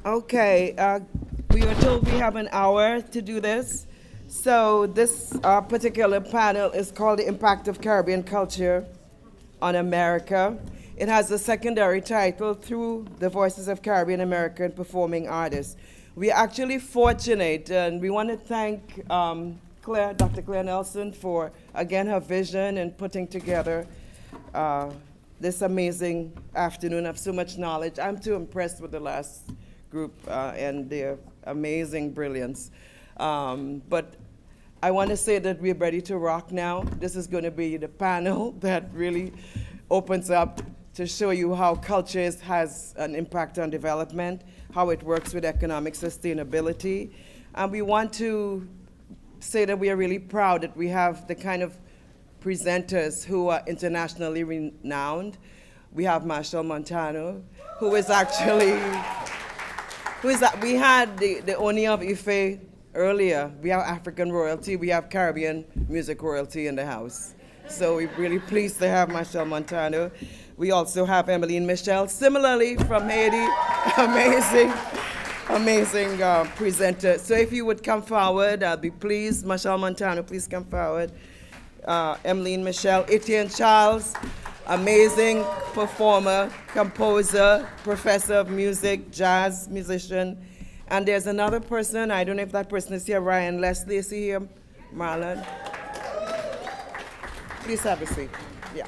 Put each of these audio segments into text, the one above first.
Okay, we were told we have an hour to do this. So this particular panel is called The Impact of Caribbean Culture on America. It has a secondary title, Through the Voices of Caribbean American Performing Artists. We are actually fortunate, and we want to thank Dr. Claire Nelson for, again, her vision in putting together uh, this amazing afternoon of so much knowledge. I'm too impressed with the last group and their amazing brilliance. But I want to say that we're ready to rock now. This is going to be the panel that really opens up to show you how culture has an impact on development, how it works with economic sustainability. And we want to say that we are really proud that we have the kind of presenters who are internationally renowned. We have Marshall Montano, who is actually, we had the Oni of Ife earlier. We have African royalty, we have Caribbean music royalty in the house. So we're really pleased to have Marshall Montano. We also have Emmeline Michel, similarly from Haiti, amazing presenter. So if you would come forward, I'll be pleased. Marshall Montano, please come forward. Emmeline Michel, Etienne Charles, amazing performer, composer, professor of music, jazz musician. And there's another person, I don't know if that person is here, Ryan Leslie, is he here? Marlon? Please have a seat. Yeah.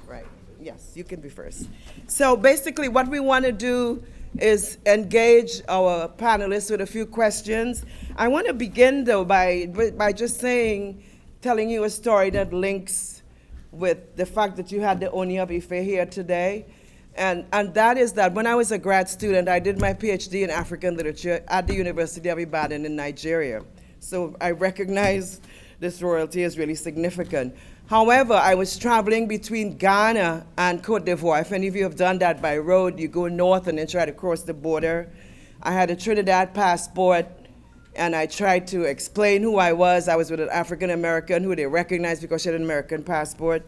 Right. Yes, you can be first. So basically what we want to do is engage our panelists with a few questions. I want to begin though by just telling you a story that links with the fact that you had the Oni of Ife here today. And that is that when I was a grad student, I did my PhD in African literature at the University of Ibadan in Nigeria. So I recognize this royalty is really significant. However, I was traveling between Ghana and Cote d'Ivoire. If any of you have done that by road, you go north and then try to cross the border. I had a Trinidad passport, and I tried to explain who I was. I was with an African American who they recognized because she had an American passport.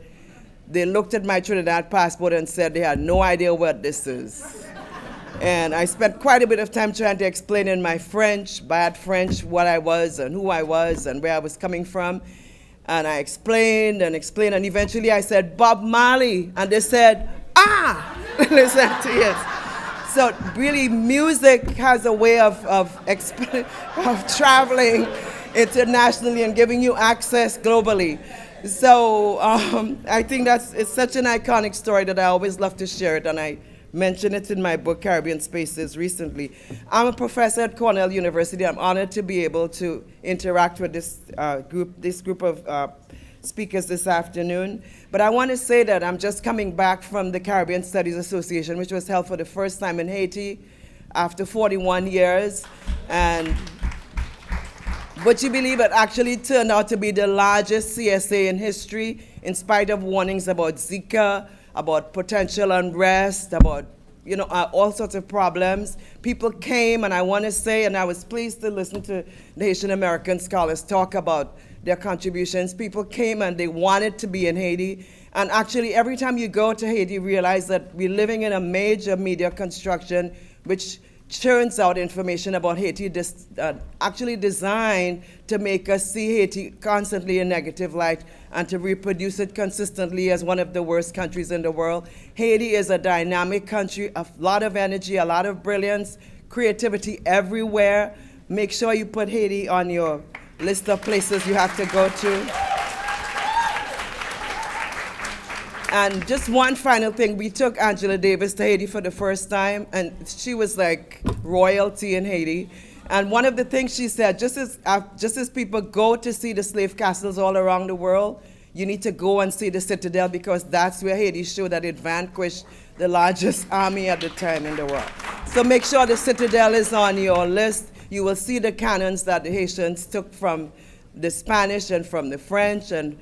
They looked at my Trinidad passport and said they had no idea what this is. And I spent quite a bit of time trying to explain in my French, bad French, what I was and who I was and where I was coming from. And I explained, and eventually I said, Bob Marley. And they said, ah! They said, yes. So really, music has a way of traveling internationally and giving you access globally. So I think it's such an iconic story that I always love to share it, and I mentioned it in my book, Caribbean Spaces, recently. I'm a professor at Cornell University. I'm honored to be able to interact with this group of speakers this afternoon. But I want to say that I'm just coming back from the Caribbean Studies Association, which was held for the first time in Haiti after 41 years. And would you believe it actually turned out to be the largest CSA in history, in spite of warnings about Zika, about potential unrest, about all sorts of problems. People came, and I want to say, and I was pleased to listen to the Haitian American scholars talk about their contributions. People came and they wanted to be in Haiti. And actually, every time you go to Haiti, you realize that we're living in a major media construction which churns out information about Haiti, actually designed to make us see Haiti constantly in negative light and to reproduce it consistently as one of the worst countries in the world. Haiti is a dynamic country, a lot of energy, a lot of brilliance, creativity everywhere. Make sure you put Haiti on your list of places you have to go to. And just one final thing, we took Angela Davis to Haiti for the first time, and she was like royalty in Haiti. And one of the things she said, just as people go to see the slave castles all around the world, you need to go and see the citadel, because that's where Haiti showed that it vanquished the largest army at the time in the world. So make sure the citadel is on your list. You will see the cannons that the Haitians took from the Spanish and from the French, and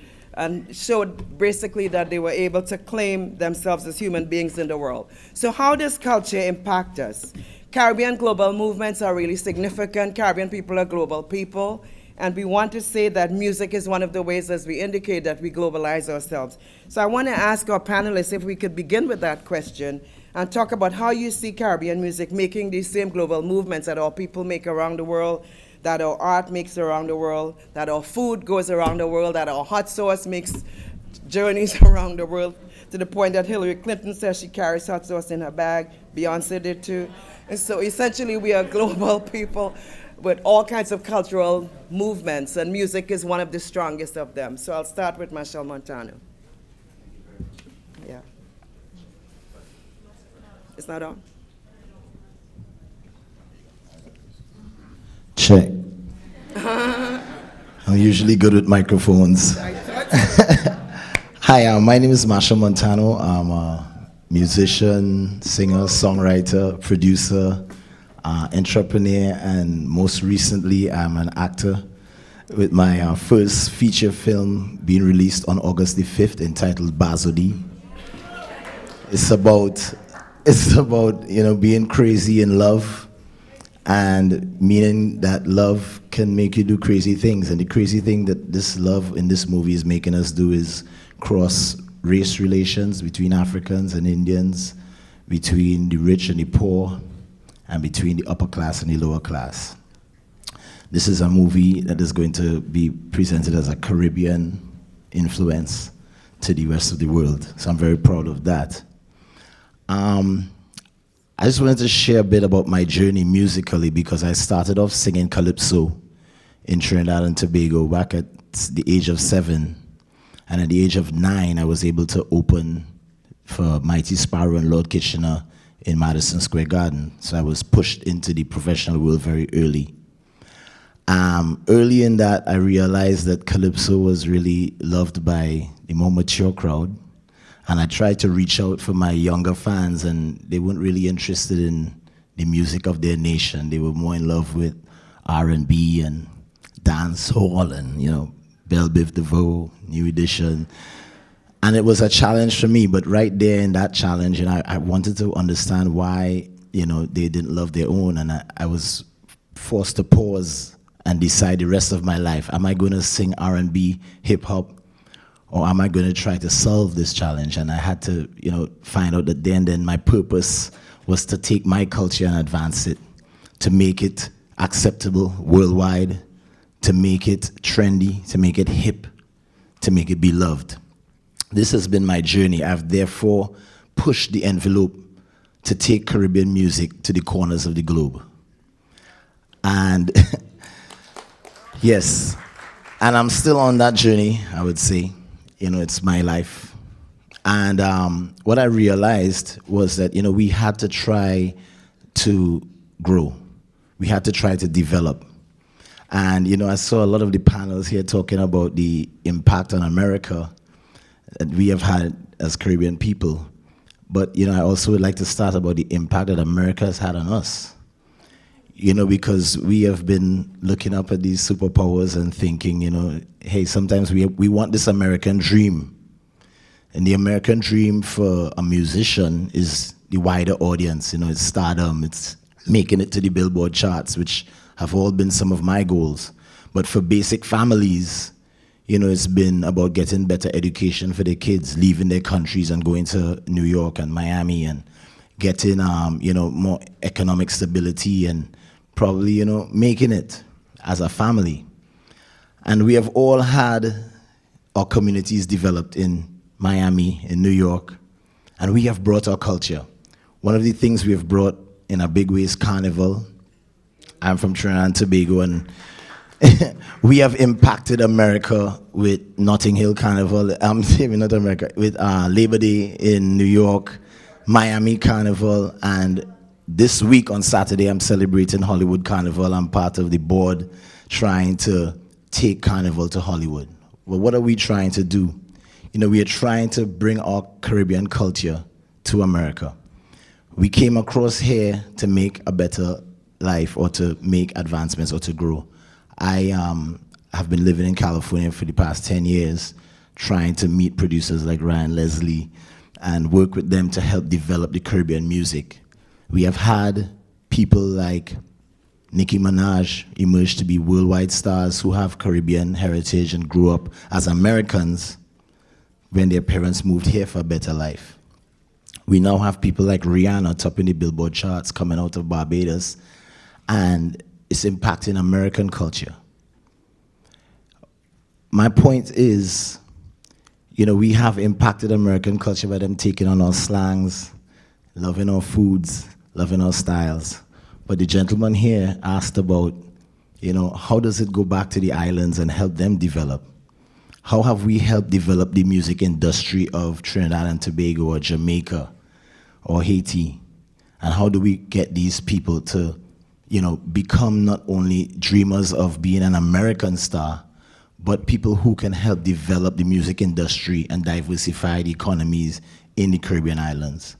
showed basically that they were able to claim themselves as human beings in the world. So how does culture impact us? Caribbean global movements are really significant. Caribbean people are global people. And we want to say that music is one of the ways, as we indicate, that we globalize ourselves. So I want to ask our panelists if we could begin with that question. and talk about how you see Caribbean music making these same global movements that our people make around the world, that our art makes around the world, that our food goes around the world, that our hot sauce makes journeys around the world, to the point that Hillary Clinton says she carries hot sauce in her bag. Beyonce did too. And so essentially we are global people with all kinds of cultural movements, and music is one of the strongest of them. So I'll start with Machel Montano. Yeah. It's not on? Check. I'm usually good with microphones. Hi, my name is Machel Montano. I'm a musician, singer, songwriter, producer, entrepreneur, and most recently I'm an actor with my first feature film being released on August the 5th entitled Bazodi. It's about being crazy in love, and meaning that love can make you do crazy things. And the crazy thing that this love in this movie is making us do is cross race relations between Africans and Indians, between the rich and the poor, and between the upper class and the lower class. This is a movie that is going to be presented as a Caribbean influence to the rest of the world. So I'm very proud of that. I just wanted to share a bit about my journey musically, because I started off singing calypso in Trinidad and Tobago back at the age of 7. And at the age of 9, I was able to open for Mighty Sparrow and Lord Kitchener in Madison Square Garden. So I was pushed into the professional world very early. Early in that, I realized that calypso was really loved by the more mature crowd. And I tried to reach out for my younger fans, and they weren't really interested in the music of their nation. They were more in love with R&B and dance hall and, Belle Biv DeVoe, New Edition. And it was a challenge for me, but right there in that challenge, I wanted to understand why, they didn't love their own. And I was forced to pause and decide the rest of my life. Am I going to sing R&B, hip hop, or am I going to try to solve this challenge? And I had to, find out that then my purpose was to take my culture and advance it, to make it acceptable worldwide, to make it trendy, to make it hip, to make it beloved. This has been my journey. I've therefore pushed the envelope to take Caribbean music to the corners of the globe. And yes, and I'm still on that journey, I would say. It's my life. And what I realized was that, we had to try to grow. We had to try to develop. And, I saw a lot of the panels here talking about the impact on America that we have had as Caribbean people. But, I also would like to start about the impact that America has had on us. Because we have been looking up at these superpowers and thinking, hey, sometimes we want this American dream. And the American dream for a musician is the wider audience. It's stardom, it's making it to the Billboard charts, which have all been some of my goals. But for basic families, it's been about getting better education for their kids, leaving their countries and going to New York and Miami and getting, more economic stability and probably, making it as a family. And we have all had our communities developed in Miami, in New York, and we have brought our culture. One of the things we have brought in a big way is Carnival. I'm from Trinidad and Tobago, and we have impacted America with Notting Hill Carnival. I'm saying not America, with Labor Day in New York, Miami Carnival, and this week on Saturday, I'm celebrating Hollywood Carnival. I'm part of the board trying to take Carnival to Hollywood. Well, what are we trying to do? We are trying to bring our Caribbean culture to America. We came across here to make a better life or to make advancements or to grow. I have been living in California for the past 10 years, trying to meet producers like Ryan Leslie and work with them to help develop the Caribbean music. We have had people like Nicki Minaj emerge to be worldwide stars who have Caribbean heritage and grew up as Americans when their parents moved here for a better life. We now have people like Rihanna topping the Billboard charts coming out of Barbados, and it's impacting American culture. My point is, we have impacted American culture by them taking on our slangs, loving our foods, loving our styles. But the gentleman here asked about, how does it go back to the islands and help them develop? How have we helped develop the music industry of Trinidad and Tobago or Jamaica or Haiti? And how do we get these people to, become not only dreamers of being an American star, but people who can help develop the music industry and diversify the economies in the Caribbean islands?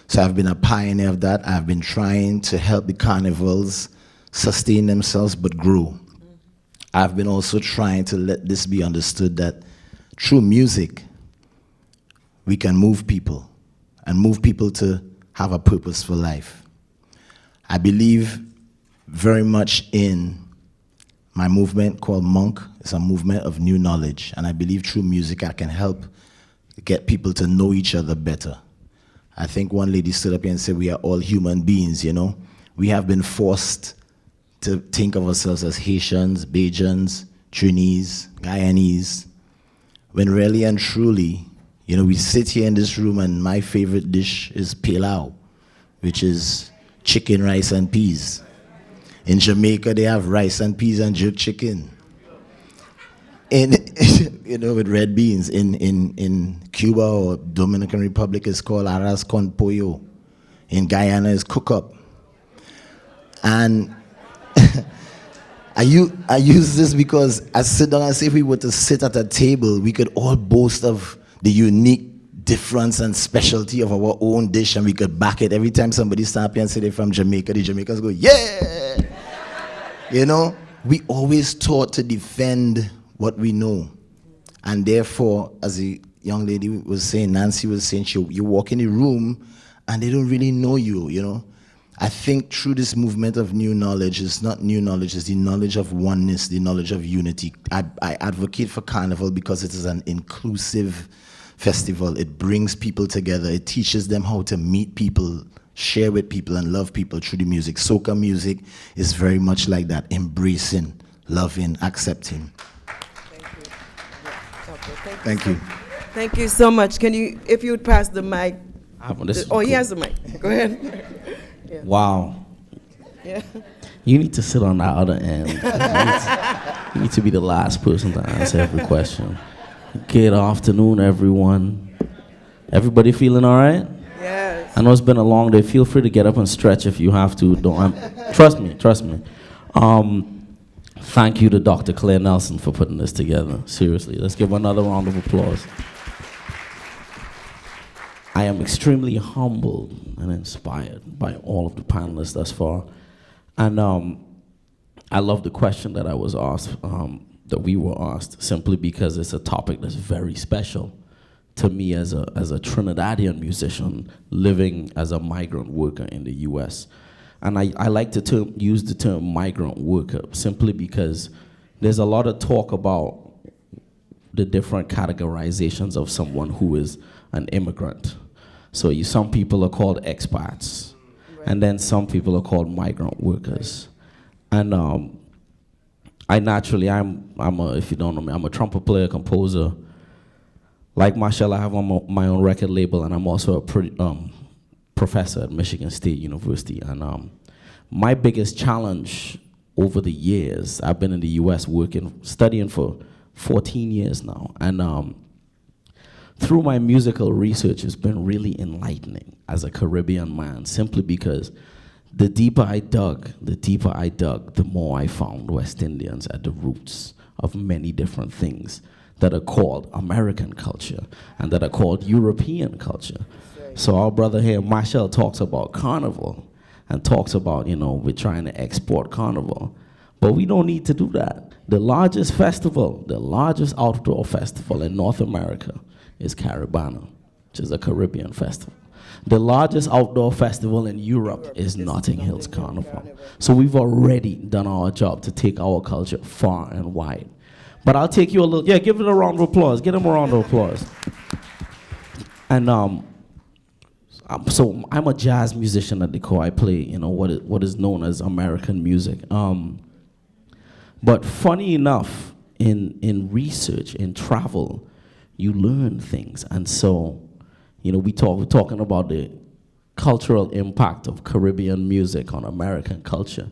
So I've been a pioneer of that. I've been trying to help the carnivals sustain themselves but grow. I've been also trying to let this be understood that through music, we can move people and move people to have a purposeful life. I believe very much in my movement called Monk. It's a movement of new knowledge, and I believe through music I can help get people to know each other better. I think one lady stood up here and said we are all human beings, We have been forced to think of ourselves as Haitians, Bajans, Trinese, Guyanese, when really and truly, we sit here in this room and my favorite dish is pilau, which is chicken, rice, and peas. In Jamaica, they have rice and peas and jerk chicken. With red beans. In Cuba or Dominican Republic, it's called arroz con pollo. In Guyana, it's cook up. And I use this because I sit down and say if we were to sit at a table, we could all boast of the unique difference and specialty of our own dish, and we could back it. Every time somebody stand up here and say they're from Jamaica, the Jamaicans go, yeah! We always taught to defend what we know. And therefore, as the young lady was saying, Nancy was saying, you walk in the room and they don't really know you, I think through this movement of new knowledge, it's not new knowledge, it's the knowledge of oneness, the knowledge of unity. I advocate for Carnival because it is an inclusive festival. It brings people together. It teaches them how to meet people, share with people, and love people through the music. Soca music is very much like that, embracing, loving, accepting. Thank you. Thank you so much. If you would pass the mic. He has the mic. Go ahead. Yeah. Wow. Yeah. You need to sit on the other end. You need to be the last person to answer every question. Good afternoon, everyone. Everybody feeling all right? Yes. I know it's been a long day. Feel free to get up and stretch if you have to. Trust me. Thank you to Dr. Claire Nelson for putting this together. Seriously, let's give another round of applause. I am extremely humbled and inspired by all of the panelists thus far. And I love the question that I was asked, that we were asked, simply because it's a topic that's very special to me as a Trinidadian musician living as a migrant worker in the US. And I like to use the term migrant worker simply because there's a lot of talk about the different categorizations of someone who is an immigrant. So some people are called expats, and then some people are called migrant workers. And if you don't know me, I'm a trumpet player, composer. Like Marshall, I have my own record label, and I'm also a professor at Michigan State University. And my biggest challenge over the years, I've been in the US studying for 14 years now. And through my musical research, it's been really enlightening as a Caribbean man, simply because the deeper I dug, the more I found West Indians at the roots of many different things that are called American culture and that are called European culture. So our brother here, Marshall, talks about carnival and talks about, we're trying to export carnival. But we don't need to do that. The largest outdoor festival in North America is Caribana, which is a Caribbean festival. The largest outdoor festival in Europe is Notting Hill's Carnival. So we've already done our job to take our culture far and wide. But I'll take you give it a round of applause. Give him a round of applause. And So I'm a jazz musician at the core. I play, what is known as American music. But funny enough, in research, in travel, you learn things. And so, we're talking about the cultural impact of Caribbean music on American culture.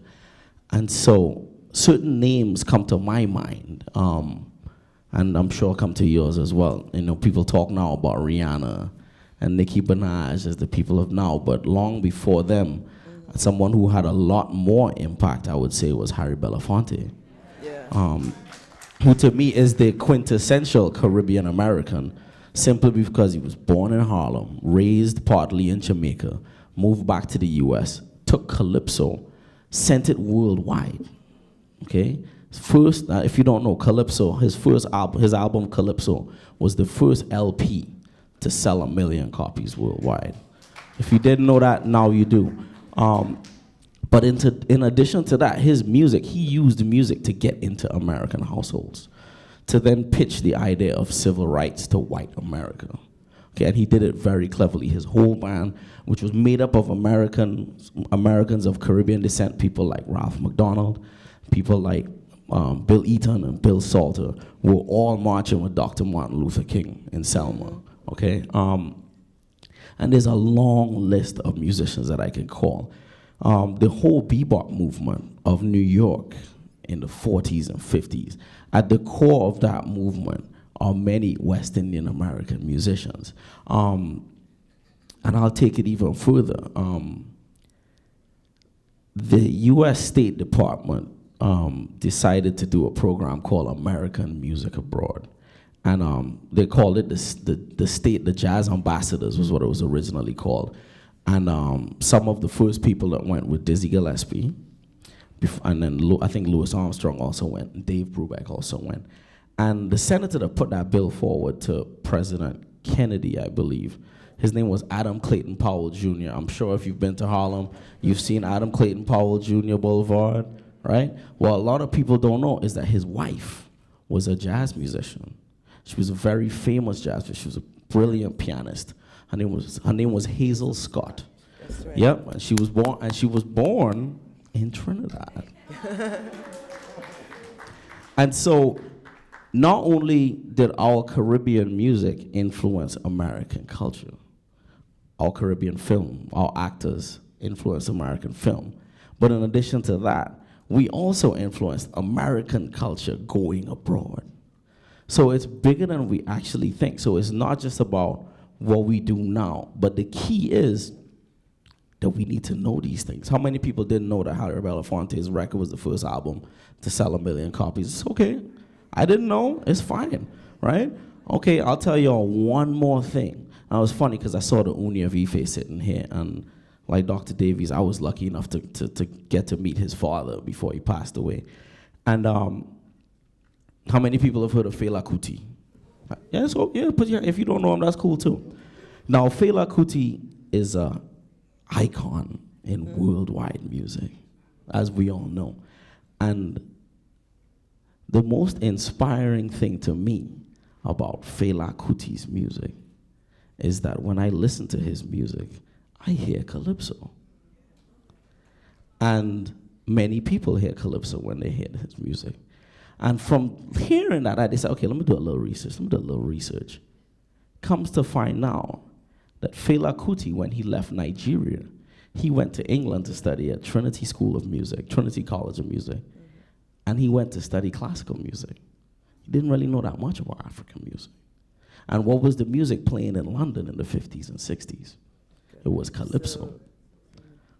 And so certain names come to my mind, and I'm sure come to yours as well. People talk now about Rihanna and Nicki Minaj as the people of now, but long before them, someone who had a lot more impact, I would say, was Harry Belafonte. Yeah. Who to me is the quintessential Caribbean American, simply because he was born in Harlem, raised partly in Jamaica, moved back to the US, took Calypso, sent it worldwide. Okay? First, if you don't know, Calypso, his album Calypso was the first LP to sell 1 million copies worldwide. If you didn't know that, now you do. But in addition to that, his music, he used music to get into American households, to then pitch the idea of civil rights to white America. Okay, and he did it very cleverly. His whole band, which was made up of Americans of Caribbean descent, people like Ralph McDonald, people like Bill Eaton and Bill Salter, were all marching with Dr. Martin Luther King in Selma. Okay, and there's a long list of musicians that I can call. The whole bebop movement of New York in the 40s and 50s, at the core of that movement are many West Indian American musicians. And I'll take it even further. The US State Department decided to do a program called American Music Abroad. And they called it the Jazz Ambassadors was what it was originally called. And some of the first people that went were Dizzy Gillespie, and then I think Louis Armstrong also went, and Dave Brubeck also went. And the senator that put that bill forward to President Kennedy, I believe, his name was Adam Clayton Powell Jr. I'm sure if you've been to Harlem, you've seen Adam Clayton Powell Jr. Boulevard, right? Well, a lot of people don't know is that his wife was a jazz musician. She was a very famous jazz musician. She was a brilliant pianist. Her name was Hazel Scott. That's right. Yep, and she was born in Trinidad. And so not only did our Caribbean music influence American culture, our Caribbean film, our actors influenced American film, but in addition to that, we also influenced American culture going abroad. So it's bigger than we actually think. So it's not just about what we do now, but the key is that we need to know these things. How many people didn't know that Harry Belafonte's record was the first album to sell 1 million copies? It's okay. I didn't know. It's fine, right? Okay, I'll tell y'all one more thing. And it was funny because I saw the Uni of Ife sitting here, and like Dr. Davies, I was lucky enough to get to meet his father before he passed away. And how many people have heard of Fela Kuti? Yeah, so yeah, but yeah, if you don't know him, that's cool too. Now, Fela Kuti is a icon in worldwide music, as we all know. And the most inspiring thing to me about Fela Kuti's music is that when I listen to his music, I hear Calypso. And many people hear Calypso when they hear his music. And from hearing that, I decided, okay, let me do a little research. Comes to find out that Fela Kuti, when he left Nigeria, he went to England to study at Trinity College of Music, and he went to study classical music. He didn't really know that much about African music. And what was the music playing in London in the 50s and 60s? It was Calypso.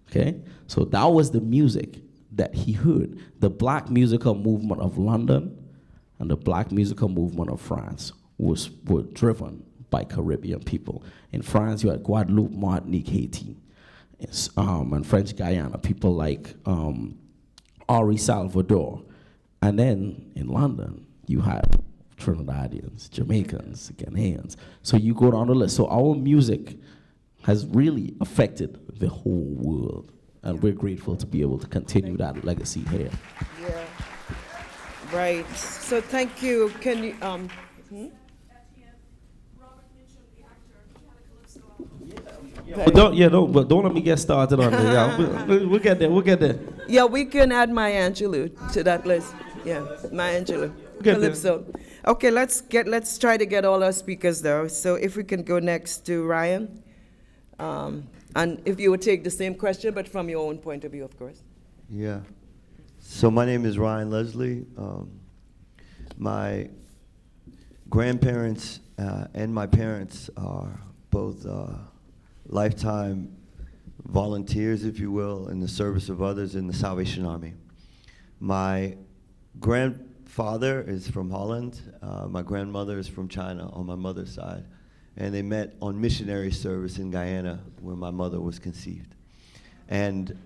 Okay? So that was the music that he heard. The black musical movement of London and the black musical movement of France were driven by Caribbean people. In France, you had Guadeloupe, Martinique, Haiti, and French Guyana, people like Henri Salvador. And then in London, you had Trinidadians, Jamaicans, Ghanaians. So you go down the list. So our music has really affected the whole world. And we're grateful to be able to continue that legacy here. Yeah. Right. So thank you. Can you At the end, Robert mentioned the actor. He had a Calypso album. But don't let me get started on that. Yeah, we'll get there. We'll get there. Yeah, we can add Maya Angelou to that list. Yeah, Maya Angelou. Get Calypso. Okay, let's try to get all our speakers there. So if we can go next to Ryan. And if you would take the same question, but from your own point of view, of course. Yeah. So my name is Ryan Leslie. My grandparents and my parents are both lifetime volunteers, if you will, in the service of others in the Salvation Army. My grandfather is from Holland. My grandmother is from China on my mother's side. And they met on missionary service in Guyana, where my mother was conceived. And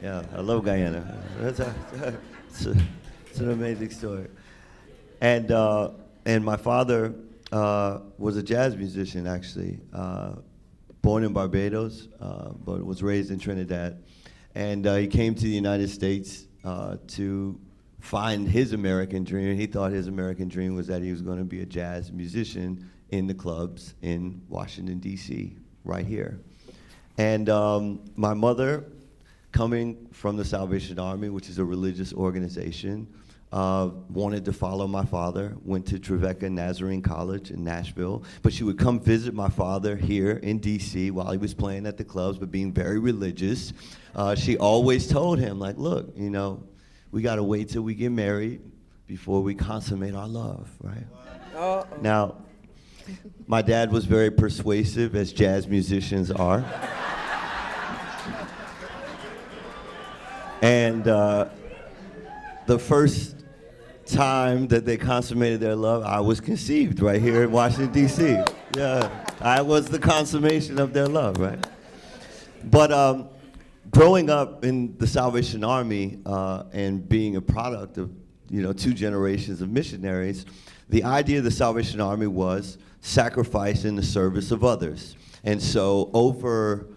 yeah, I love Guyana. It's an amazing story. And my father was a jazz musician, actually, born in Barbados, but was raised in Trinidad. And he came to the United States to find his American dream. He thought his American dream was that he was going to be a jazz musician in the clubs in Washington, D.C., right here. And my mother, coming from the Salvation Army, which is a religious organization, wanted to follow my father, went to Trevecca Nazarene College in Nashville, but she would come visit my father here in D.C. while he was playing at the clubs, but being very religious. She always told him, like, look, you know, we got to wait till we get married before we consummate our love, right? Uh-oh. Now, my dad was very persuasive, as jazz musicians are. And the first time that they consummated their love, I was conceived right here in Washington, D.C. Yeah, I was the consummation of their love, right? But growing up in the Salvation Army and being a product of, you know, 2 generations of missionaries, the idea of the Salvation Army was sacrifice in the service of others. And so over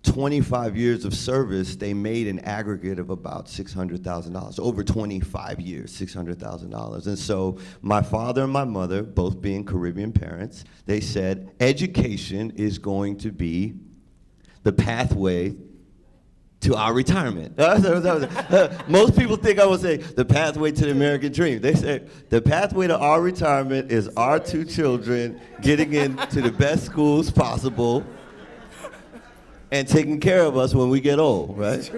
25 years of service, they made an aggregate of about $600,000. Over 25 years, $600,000. And so my father and my mother, both being Caribbean parents, they said education is going to be the pathway to our retirement. Most people think I would say the pathway to the American dream. They say the pathway to our retirement is our 2 children getting into the best schools possible and taking care of us when we get old, right?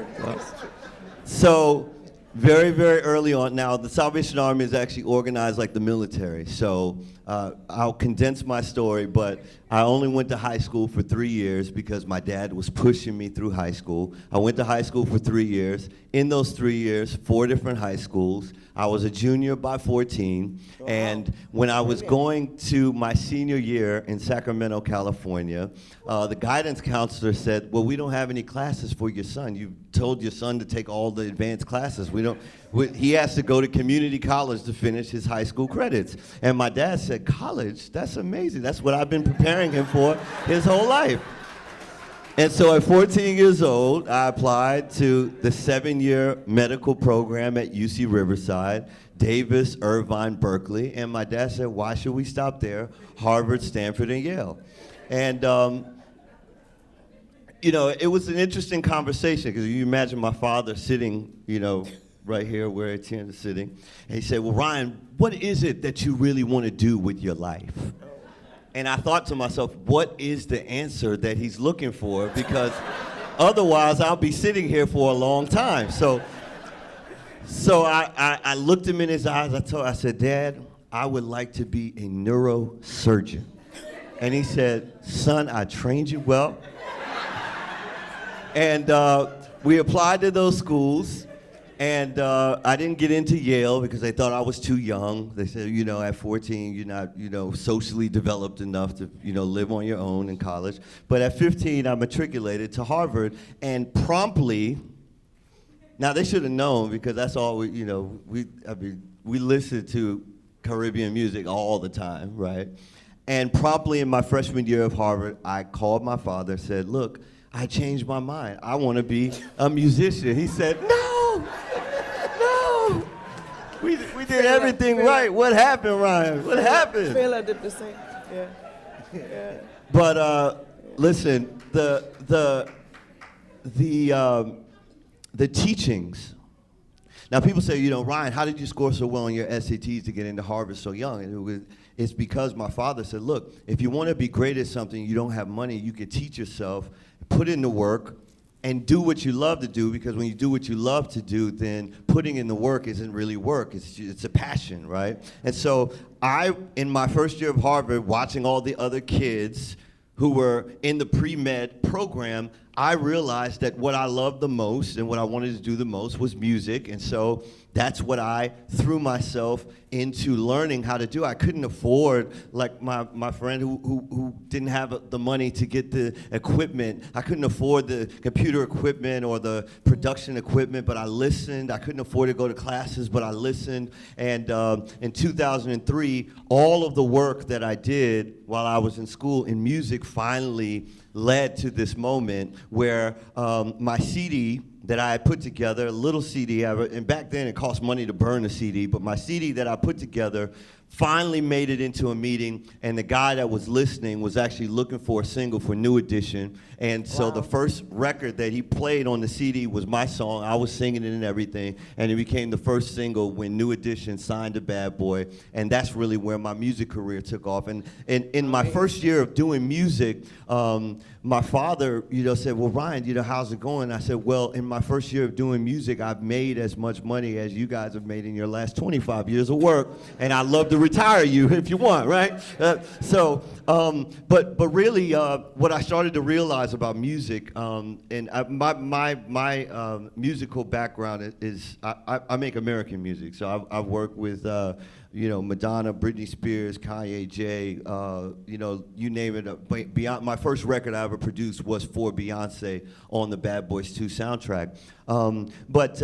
So very, very early on, now the Salvation Army is actually organized like the military. So I'll condense my story, but I only went to high school for 3 years because my dad was pushing me through high school. I went to high school for 3 years. In those 3 years, 4 different high schools. I was a junior by 14, and when I was going to my senior year in Sacramento, California, the guidance counselor said, well, we don't have any classes for your son. You told your son to take all the advanced classes. He has to go to community college to finish his high school credits. And my dad said, college? That's amazing. That's what I've been preparing him for his whole life. And so at 14 years old, I applied to the 7-year medical program at UC Riverside, Davis, Irvine, Berkeley. And my dad said, why should we stop there? Harvard, Stanford, and Yale. And, you know, it was an interesting conversation because you imagine my father sitting, you know, right here where Etienne is sitting. And he said, well, Ryan, what is it that you really want to do with your life? And I thought to myself, what is the answer that he's looking for? Because otherwise, I'll be sitting here for a long time. So I looked him in his eyes. I said, Dad, I would like to be a neurosurgeon. And he said, son, I trained you well. And we applied to those schools. And I didn't get into Yale because they thought I was too young. They said, you know, at 14, you're not, you know, socially developed enough to, you know, live on your own in college. But at 15, I matriculated to Harvard and promptly, now they should have known because that's all we, you know, we listened to Caribbean music all the time, right? And promptly in my freshman year of Harvard, I called my father, said, look, I changed my mind. I want to be a musician. He said, no. We did everything right. What happened, Ryan? What happened? Fela did the same. Yeah. But Listen, the teachings. Now, people say, Ryan, how did you score so well on your SATs to get into Harvard so young? And it's because my father said, look, if you want to be great at something, you don't have money, you can teach yourself, put in the work, and do what you love to do, because when you do what you love to do, then putting in the work isn't really work, it's a passion, right? And so in my first year of Harvard, watching all the other kids who were in the pre-med program, I realized that what I loved the most and what I wanted to do the most was music, and so that's what I threw myself into learning how to do. I couldn't afford, like my friend who didn't have the money to get the equipment. I couldn't afford the computer equipment or the production equipment, but I listened. I couldn't afford to go to classes, but I listened. And in 2003, all of the work that I did while I was in school in music finally led to this moment where my CD that I had put together, a little CD, and back then it cost money to burn a CD, but my CD that I put together finally made it into a meeting, and the guy that was listening was actually looking for a single for New Edition, and so the first record that he played on the CD was my song. I was singing it and everything, and it became the first single when New Edition signed to Bad Boy, and that's really where my music career took off. And in my first year of doing music, my father, said, well, Ryan, how's it going? I said, well, in my first year of doing music, I've made as much money as you guys have made in your last 25 years of work, and I'd love to retire you if you want, right? But really, what I started to realize about music, and my musical background is I make American music. So I've worked with Madonna, Britney Spears, Kanye, Jay, you name it. Beyond, my first record I ever produced was for Beyonce on the Bad Boys 2 soundtrack. But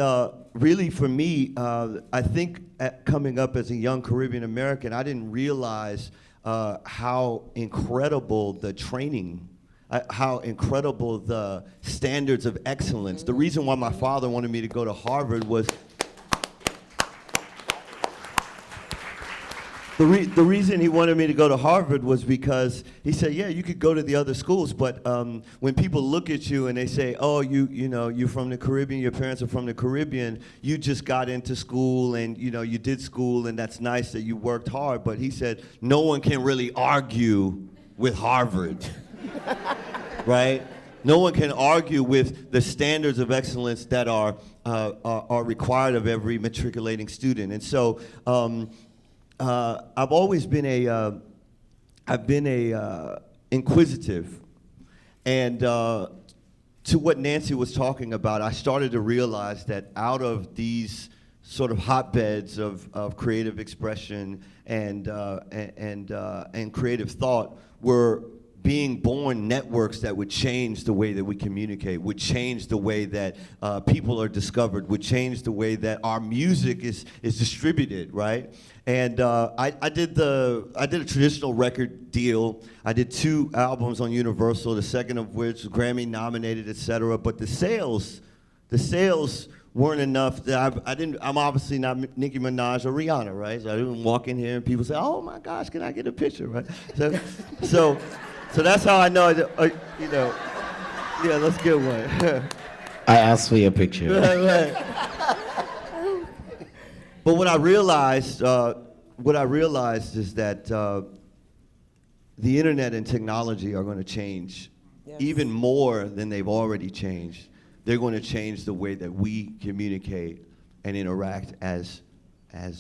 really, for me, I think coming up as a young Caribbean American, I didn't realize how incredible the training, how incredible the standards of excellence. The reason why my father wanted me to go to Harvard was the reason he wanted me to go to Harvard was because he said, yeah, you could go to the other schools, but when people look at you and they say, oh, you're from the Caribbean, your parents are from the Caribbean, you just got into school and you did school, and that's nice that you worked hard. But he said, no one can really argue with Harvard, right? No one can argue with the standards of excellence that are required of every matriculating student. And so I've always been inquisitive, and to what Nancy was talking about, I started to realize that out of these sort of hotbeds of creative expression and creative thought were being born networks that would change the way that we communicate, would change the way that people are discovered, would change the way that our music is distributed, right? And I did a traditional record deal. I did 2 albums on Universal, the second of which was Grammy nominated, etc. But the sales weren't enough. I'm obviously not Nicki Minaj or Rihanna, right? So I didn't walk in here and people say, "Oh my gosh, can I get a picture?" Right? So that's how I know. Yeah, let's get one. I asked for your picture. Right. But what I realized is that the internet and technology are going to change even more than they've already changed. They're going to change the way that we communicate and interact as a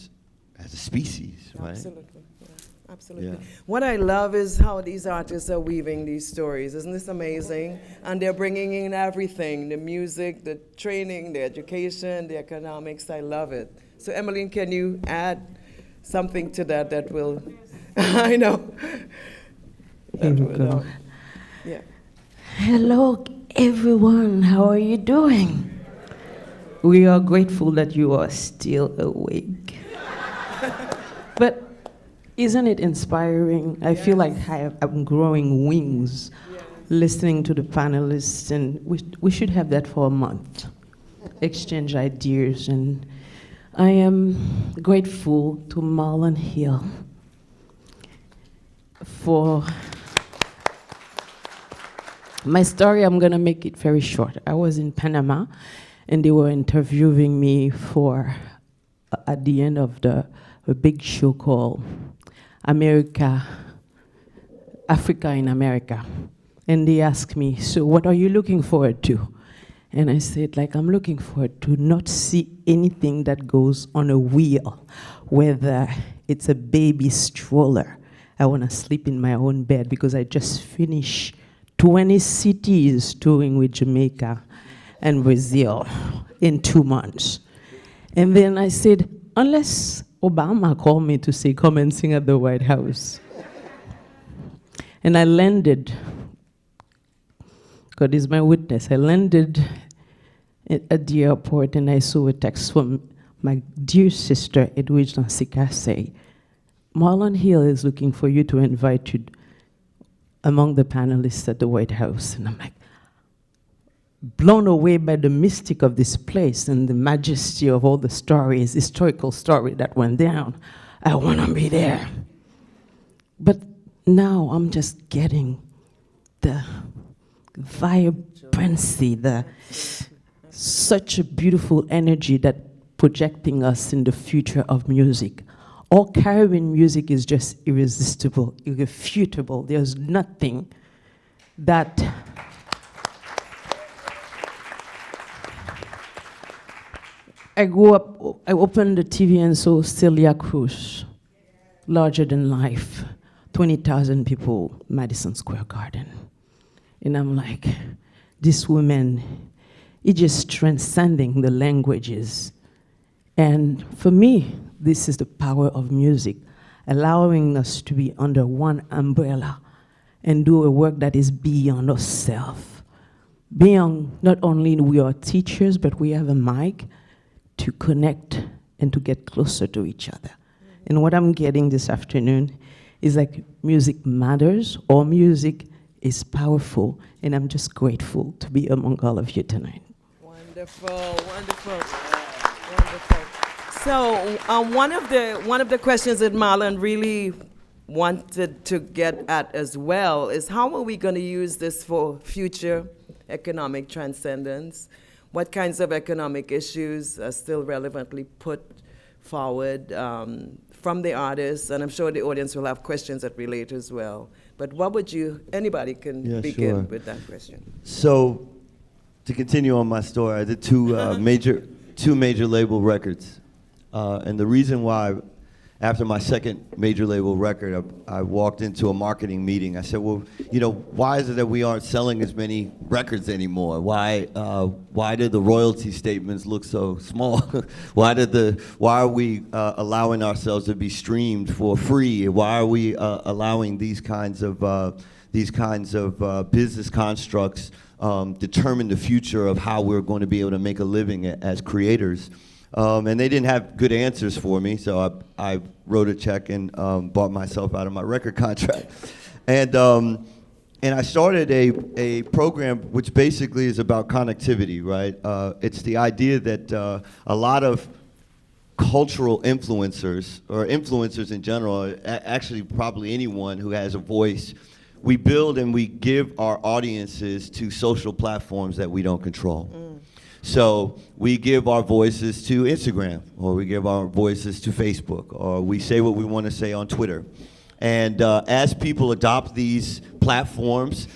species, right? Absolutely. Yeah. Absolutely. Yeah. What I love is how these artists are weaving these stories. Isn't this amazing? And they're bringing in everything, the music, the training, the education, the economics. I love it. So, Emmeline, can you add something to that will, I know. Here we go. Yeah. Hello, everyone. How are you doing? We are grateful that you are still awake. But isn't it inspiring? I feel like I'm growing wings listening to the panelists, and we should have that for a month. Exchange ideas, and I am grateful to Marlon Hill My story, I'm gonna make it very short. I was in Panama, and they were interviewing me for at the end of a big show called Africa in America. And they asked me, so what are you looking forward to? And I said, like, I'm looking forward to not see anything that goes on a wheel, whether it's a baby stroller. I want to sleep in my own bed because I just finished 20 cities touring with Jamaica and Brazil in 2 months. And then I said, unless Obama called me to say, come and sing at the White House. And I landed, God is my witness, I landed at the airport and I saw a text from my dear sister, Edwidge Nansika, say, Marlon Hill is looking for you to invite you among the panelists at the White House. And I'm like, blown away by the mystic of this place and the majesty of all the stories, historical story that went down. I want to be there. But now I'm just getting the vibrancy, such a beautiful energy that projecting us in the future of music. All Caribbean music is just irresistible, irrefutable. There's nothing that I grew up, I opened the TV and saw Celia Cruz, larger than life, 20,000 people, Madison Square Garden. And I'm like, this woman is just transcending the languages. And for me, this is the power of music, allowing us to be under one umbrella and do a work that is beyond ourselves. Beyond, not only we are teachers, but we have a mic to connect and to get closer to each other. And what I'm getting this afternoon is like music matters, or music is powerful, and I'm just grateful to be among all of you tonight. Wonderful, wonderful, wonderful. So one of the questions that Marlon really wanted to get at as well is how are we going to use this for future economic transcendence? What kinds of economic issues are still relevantly put forward from the artists? And I'm sure the audience will have questions that relate as well. But what would anybody can begin with that question. So, to continue on my story, I did two major label records. And the reason why, after my second major label record, I walked into a marketing meeting. I said, well, why is it that we aren't selling as many records anymore? Why did the royalty statements look so small? Why are we allowing ourselves to be streamed for free? Why are we allowing these kinds of business constructs determine the future of how we're going to be able to make a living as creators? And they didn't have good answers for me, so I wrote a check and bought myself out of my record contract. And I started a program which basically is about connectivity, right? It's the idea that a lot of cultural influencers, or influencers in general, actually probably anyone who has a voice, we build and we give our audiences to social platforms that we don't control. So we give our voices to Instagram, or we give our voices to Facebook, or we say what we want to say on Twitter. And as people adopt these platforms,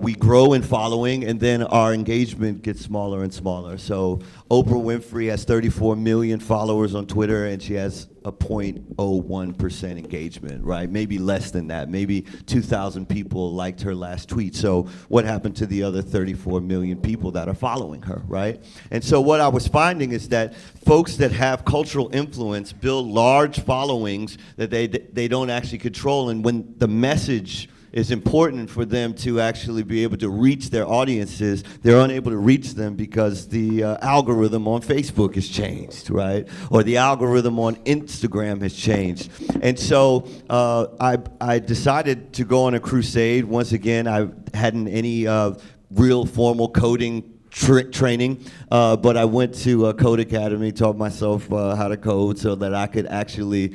we grow in following, and then our engagement gets smaller and smaller. So Oprah Winfrey has 34 million followers on Twitter, and she has a 0.01% engagement, right? Maybe less than that. Maybe 2,000 people liked her last tweet. So what happened to the other 34 million people that are following her, right? And so what I was finding is that folks that have cultural influence build large followings that they don't actually control, and when the message is important for them to actually be able to reach their audiences, they're unable to reach them because the algorithm on Facebook has changed, right? Or the algorithm on Instagram has changed. And so I decided to go on a crusade. Once again, I hadn't any real formal coding training, but I went to Code Academy, taught myself how to code so that I could actually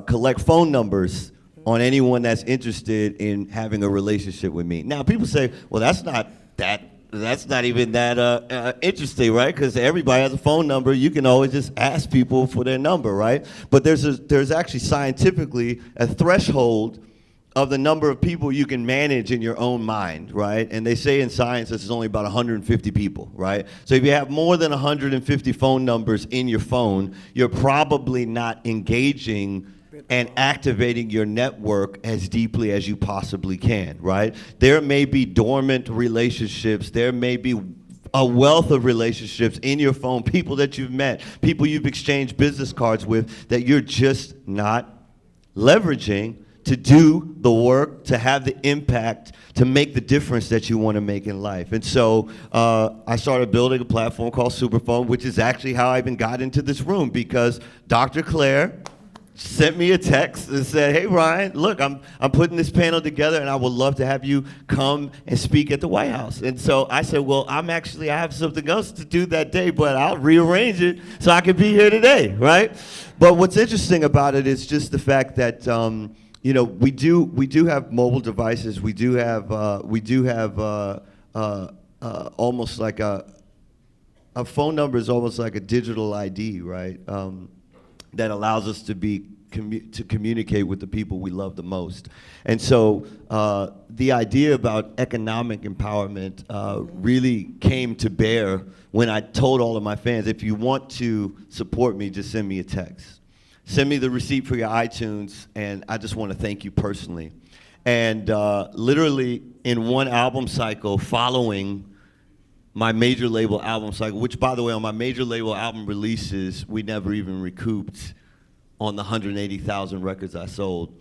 collect phone numbers on anyone that's interested in having a relationship with me. Now, people say, well, that's not that's not even that interesting, right? Because everybody has a phone number. You can always just ask people for their number, right? But there's actually scientifically a threshold of the number of people you can manage in your own mind, right? And they say in science this is only about 150 people, right? So if you have more than 150 phone numbers in your phone, you're probably not engaging and activating your network as deeply as you possibly can, right? There may be dormant relationships, there may be a wealth of relationships in your phone, people that you've met, people you've exchanged business cards with that you're just not leveraging to do the work, to have the impact, to make the difference that you want to make in life. And so I started building a platform called Superphone, which is actually how I even got into this room, because Dr. Claire sent me a text and said, hey, Ryan, look, I'm putting this panel together and I would love to have you come and speak at the White House. And so I said, well, I have something else to do that day, but I'll rearrange it so I can be here today, right? But what's interesting about it is just the fact that you know, we do have mobile devices. We do have almost like a phone number is almost like a digital ID, right? That allows us to communicate with the people we love the most. And so the idea about economic empowerment really came to bear when I told all of my fans, if you want to support me, just send me a text. Send me the receipt for your iTunes, and I just want to thank you personally. And literally in one album cycle following my major label album cycle, which, by the way, on my major label album releases, we never even recouped on the 180,000 records I sold.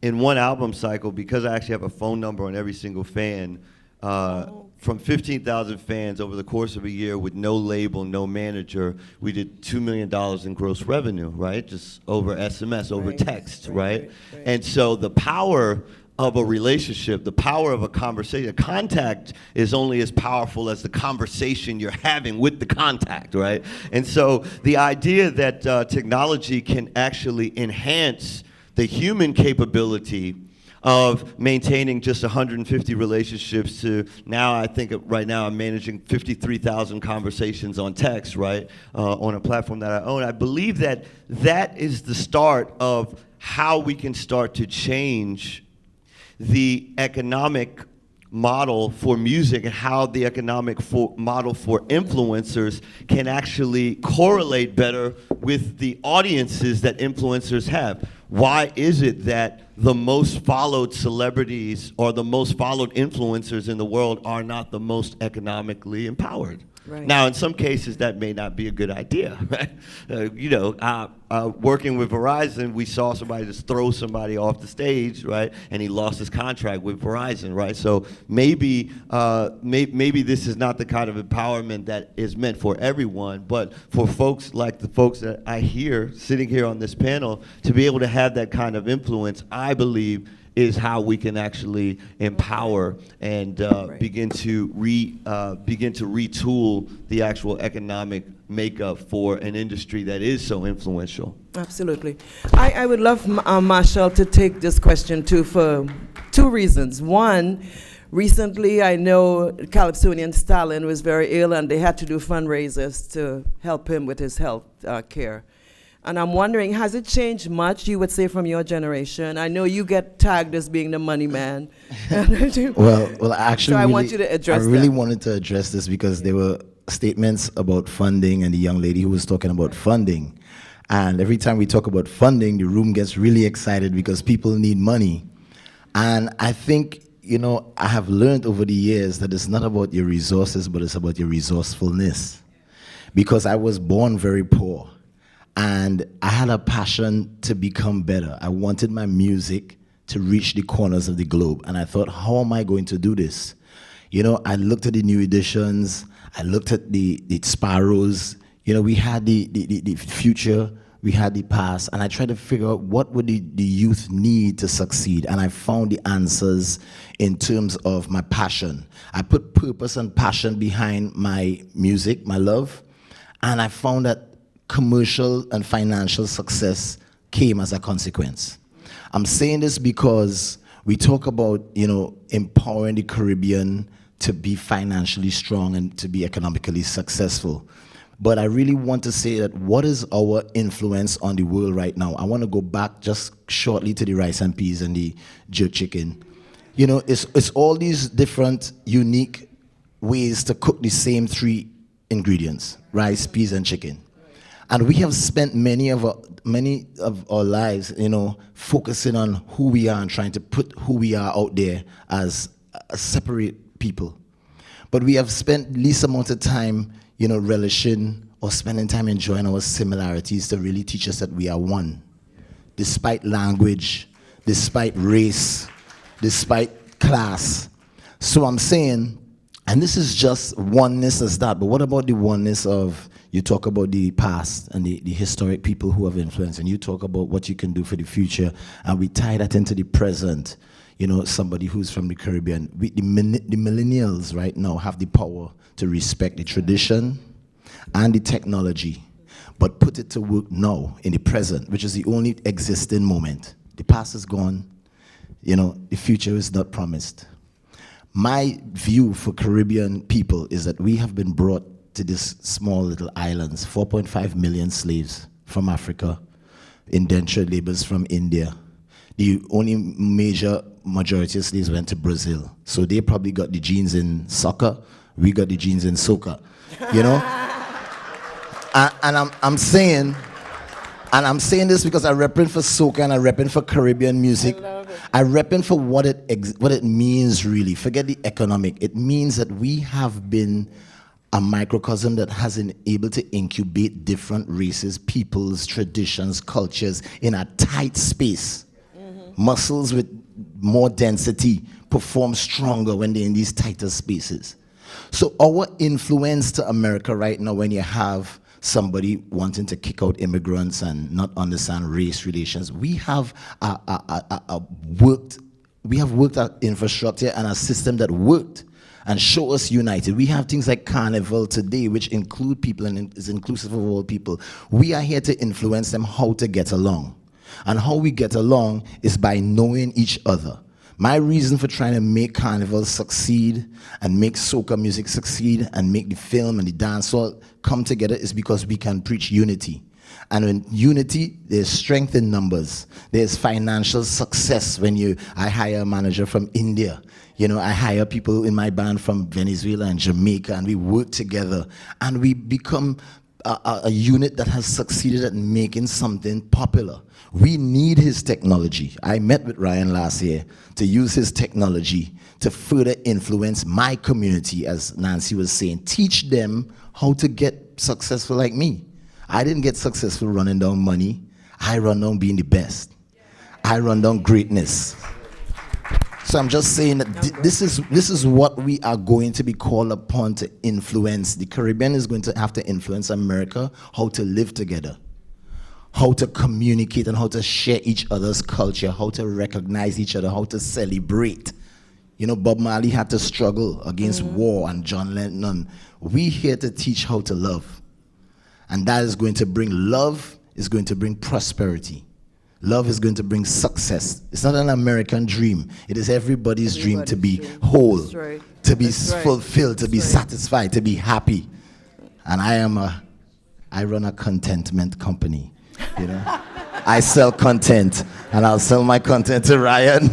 In one album cycle, because I actually have a phone number on every single fan, from 15,000 fans over the course of a year with no label, no manager, we did $2 million in gross revenue, right? Just over SMS, over text, right? And so the power of a relationship, the power of a conversation, contact is only as powerful as the conversation you're having with the contact, right? And so the idea that technology can actually enhance the human capability of maintaining just 150 relationships to now, I think right now I'm managing 53,000 conversations on text, right, on a platform that I own. I believe that that is the start of how we can start to change the economic model for music and how the economic model for influencers can actually correlate better with the audiences that influencers have. Why is it that the most followed celebrities or the most followed influencers in the world are not the most economically empowered? Right. Now, in some cases, that may not be a good idea. Right? You know, working with Verizon, we saw somebody just throw somebody off the stage, right? And he lost his contract with Verizon, right? So maybe this is not the kind of empowerment that is meant for everyone, but for folks like the folks that I hear sitting here on this panel, to be able to have that kind of influence, I believe, is how we can actually empower and begin to retool the actual economic makeup for an industry that is so influential. Absolutely. I would love Marshall to take this question too for two reasons. One, recently I know Calypsonian Stalin was very ill and they had to do fundraisers to help him with his health care. And I'm wondering, has it changed much, you would say, from your generation? I know you get tagged as being the money man. well, actually, so I want you to address that. I really wanted to address this because there were statements about funding and the young lady who was talking about funding. And every time we talk about funding, the room gets really excited because people need money. And I think, you know, I have learned over the years that it's not about your resources, but it's about your resourcefulness. Because I was born very poor. And I had a passion to become better. I wanted my music to reach the corners of the globe. And I thought, how am I going to do this? You know, I looked at the new editions. I looked at the Sparrows. You know, we had the future. We had the past. And I tried to figure out what would the youth need to succeed. And I found the answers in terms of my passion. I put purpose and passion behind my music, my love. And I found that commercial and financial success came as a consequence. I'm saying this because we talk about, you know, empowering the Caribbean to be financially strong and to be economically successful. But I really want to say that what is our influence on the world right now? I want to go back just shortly to the rice and peas and the jerk chicken. You know, it's all these different unique ways to cook the same three ingredients: rice, peas, and chicken. And we have spent many of our lives, you know, focusing on who we are and trying to put who we are out there as separate people. But we have spent least amount of time, you know, relishing or spending time enjoying our similarities to really teach us that we are one, despite language, despite race, despite class. So I'm saying, and this is just oneness as that, but what about the oneness of, you talk about the past and the historic people who have influence, and you talk about what you can do for the future, and we tie that into the present. You know, somebody who's from the Caribbean, the millennials right now have the power to respect the tradition and the technology, but put it to work now in the present, which is the only existing moment. The past is gone. You know, the future is not promised. My view for Caribbean people is that we have been brought to these small little islands, 4.5 million slaves from Africa, indentured laborers from India. The only major majority of slaves went to Brazil. So they probably got the genes in soccer, we got the genes in soca, you know? And I'm saying this because I represent for soca and I represent for Caribbean music. I represent for what it means really. Forget the economic. It means that we have been a microcosm that has been able to incubate different races, peoples, traditions, cultures in a tight space. Muscles with more density perform stronger when they're in these tighter spaces. So our influence to America right now, when you have somebody wanting to kick out immigrants and not understand race relations, we have worked our infrastructure and a system that worked and show us united. We have things like Carnival today, which include people and is inclusive of all people. We are here to influence them how to get along. And how we get along is by knowing each other. My reason for trying to make Carnival succeed and make soca music succeed and make the film and the dancehall come together is because we can preach unity. And in unity, there's strength in numbers. There's financial success when I hire a manager from India. You know, I hire people in my band from Venezuela and Jamaica, and we work together. And we become a unit that has succeeded at making something popular. We need his technology. I met with Ryan last year to use his technology to further influence my community, as Nancy was saying. Teach them how to get successful like me. I didn't get successful running down money. I run down being the best. I run down greatness. So I'm just saying that this is what we are going to be called upon to influence. The Caribbean is going to have to influence America, how to live together, how to communicate and how to share each other's culture, how to recognize each other, how to celebrate. You know, Bob Marley had to struggle against war, and John Lennon. We here to teach how to love. And that is going to bring love, is going to bring prosperity. Love is going to bring success. It's not an American dream. It is everybody's dream to be whole, right. to be fulfilled, to be satisfied, to be happy. And I run a contentment company. You know, I sell content, and I'll sell my content to Ryan.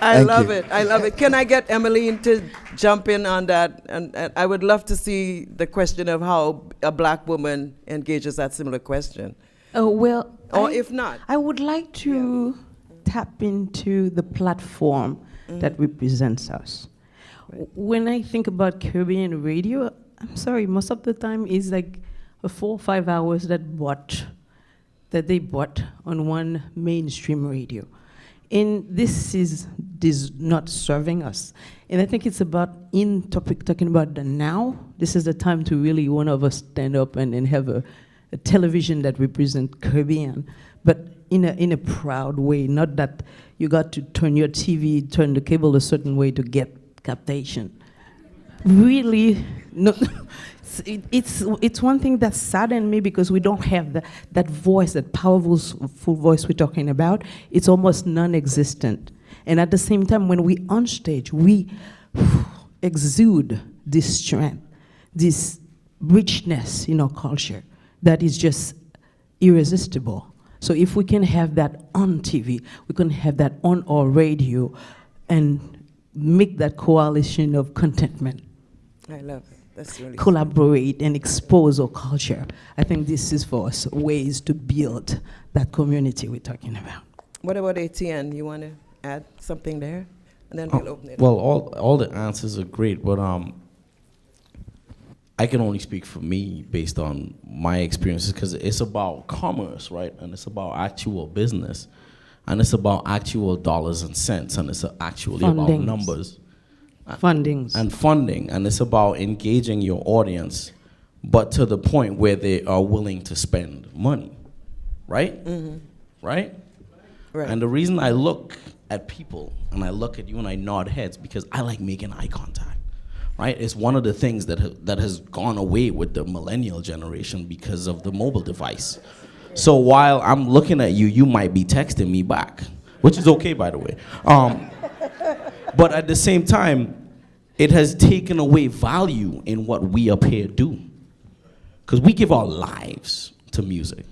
I love it. Can I get Emmeline to jump in on that? And I would love to see the question of how a black woman engages that similar question. Oh, well. Or if not. I would like to tap into the platform that represents us. Right. When I think about Caribbean radio, I'm sorry, most of the time is like a 4 or 5 hours that they bought on one mainstream radio. And this is not serving us. And I think it's about talking about the now. This is the time to really one of us stand up and have a television that represents Caribbean, but in a proud way. Not that you got to turn your TV, turn the cable a certain way to get captation. Really, no. It's one thing that saddened me because we don't have that voice, that powerful voice we're talking about. It's almost non-existent. And at the same time, when we on stage, we exude this strength, this richness in our culture that is just irresistible. So if we can have that on TV, we can have that on our radio, and make that coalition of contentment, I love it. That's really collaborate and expose our culture. I think this is for us ways to build that community we're talking about. What about ATN? You want to add something there? And then we'll open it up. Well, all the answers are great, but I can only speak for me based on my experiences, because it's about commerce, right? And it's about actual business. And it's about actual dollars and cents. And it's actually about Fundings. numbers. Fundings. And funding. And it's about engaging your audience, but to the point where they are willing to spend money, right? Right? Right. And the reason I look at people and I look at you and I nod heads, because I like making eye contact. Right? It's one of the things that has gone away with the millennial generation because of the mobile device. So while I'm looking at you, you might be texting me back, which is okay, by the way. But at the same time, it has taken away value in what we up here do. Because we give our lives to music.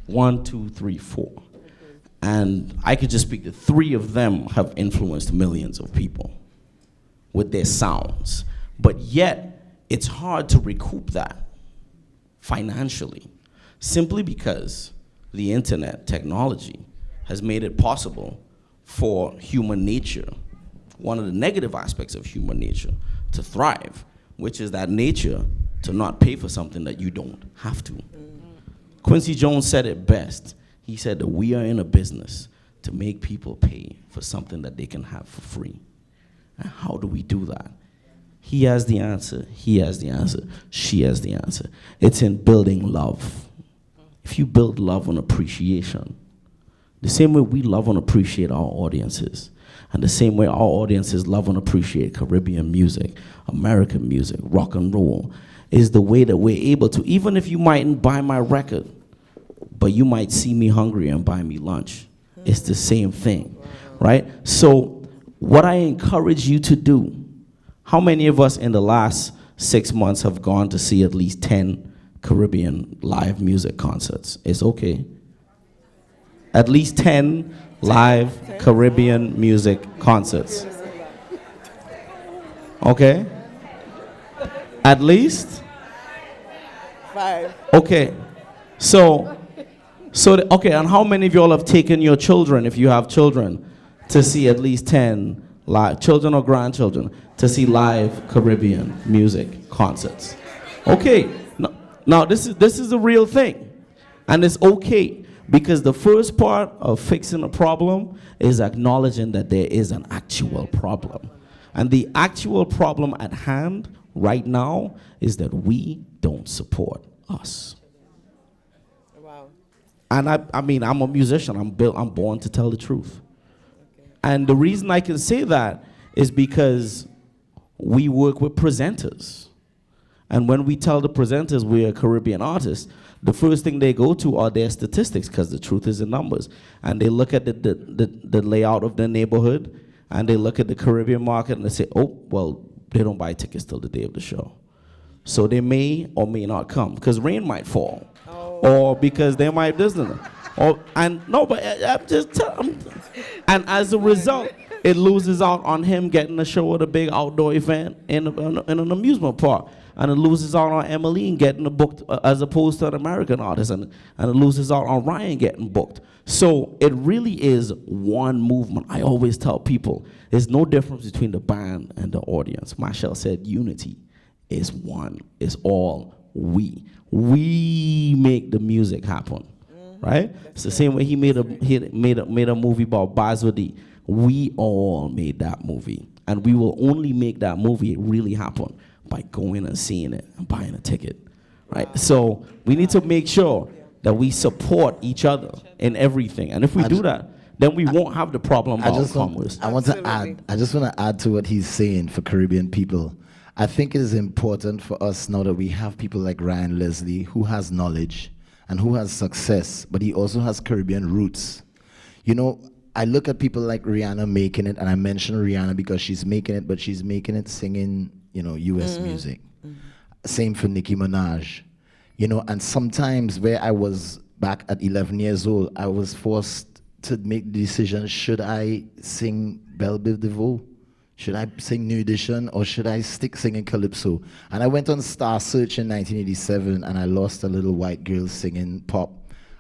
1, 2, 3, 4. And I could just speak that 3 of them have influenced millions of people with their sounds. But yet, it's hard to recoup that financially, simply because the internet technology has made it possible for human nature, one of the negative aspects of human nature, to thrive, which is that nature to not pay for something that you don't have to. Quincy Jones said it best. He said that we are in a business to make people pay for something that they can have for free. And how do we do that? He has the answer, he has the answer, she has the answer. It's in building love. If you build love and appreciation, the same way we love and appreciate our audiences, and the same way our audiences love and appreciate Caribbean music, American music, rock and roll, is the way that we're able to, even if you mightn't buy my record, but you might see me hungry and buy me lunch. It's the same thing, right? So what I encourage you to do, how many of us in the last 6 months have gone to see at least 10 Caribbean live music concerts? It's okay. At least 10 live Caribbean music concerts. Okay? At least? 5. Okay. Okay, and how many of y'all have taken your children, if you have children, to see at least 10 live, children or grandchildren, to see live Caribbean music concerts? Okay, now this is a real thing, and it's okay, because the first part of fixing a problem is acknowledging that there is an actual problem. And the actual problem at hand right now is that we don't support us. Wow. And I mean, I'm a musician. I'm born to tell the truth. And the reason I can say that is because we work with presenters. And when we tell the presenters we're a Caribbean artist, the first thing they go to are their statistics, because the truth is in numbers. And they look at the layout of their neighborhood, and they look at the Caribbean market, and they say, oh, well, they don't buy tickets till the day of the show. So they may or may not come, because rain might fall. Or because they might listen. I'm just telling. And as a result, it loses out on him getting a show at a big outdoor event in an amusement park. And it loses out on Emmeline getting a booked as opposed to an American artist. And it loses out on Ryan getting booked. So it really is one movement. I always tell people, there's no difference between the band and the audience. Machel said unity is one. It's all we. We make the music happen, right? It's the same way he made a movie about Bazodi. We all made that movie, and we will only make that movie really happen by going and seeing it and buying a ticket, right? Wow. So we need to make sure that we support each other in everything, and if we do that, then we won't have the problem about commerce. I just want to add to what he's saying for Caribbean people. I think it is important for us now that we have people like Ryan Leslie, who has knowledge and who has success, but he also has Caribbean roots. You know, I look at people like Rihanna making it, and I mention Rihanna because she's making it, but she's making it singing, U.S. music. Same for Nicki Minaj, and sometimes where I was back at 11 years old, I was forced to make the decision, should I sing Belle Biv DeVoe? Should I sing New Edition, or should I stick singing Calypso? And I went on Star Search in 1987, and I lost a little white girl singing pop.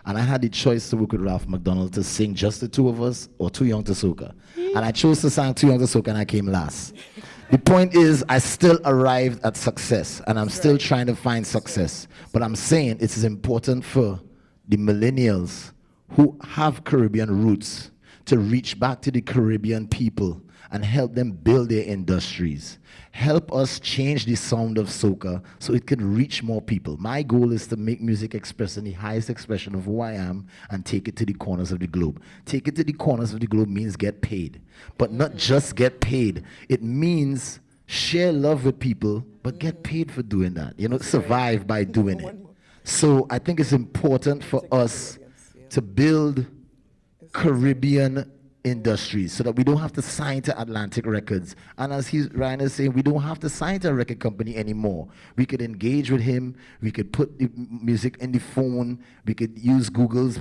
And I had the choice to work with Ralph McDonald to sing just the two of us or Too Young to Soca. And I chose to sing Too Young to Soca, and I came last. The point is, I still arrived at success, and I'm still trying to find success. But I'm saying it is important for the millennials who have Caribbean roots to reach back to the Caribbean people and help them build their industries. Help us change the sound of soca so it can reach more people. My goal is to make music expressing the highest expression of who I am and take it to the corners of the globe. Take it to the corners of the globe means get paid. But not just get paid. It means share love with people, but get paid for doing that. Survive by doing it. So I think it's important for us to build Caribbean industries so that we don't have to sign to Atlantic Records. And as Ryan is saying, we don't have to sign to a record company anymore. We could engage with him. We could put the music in the phone. We could use Google's,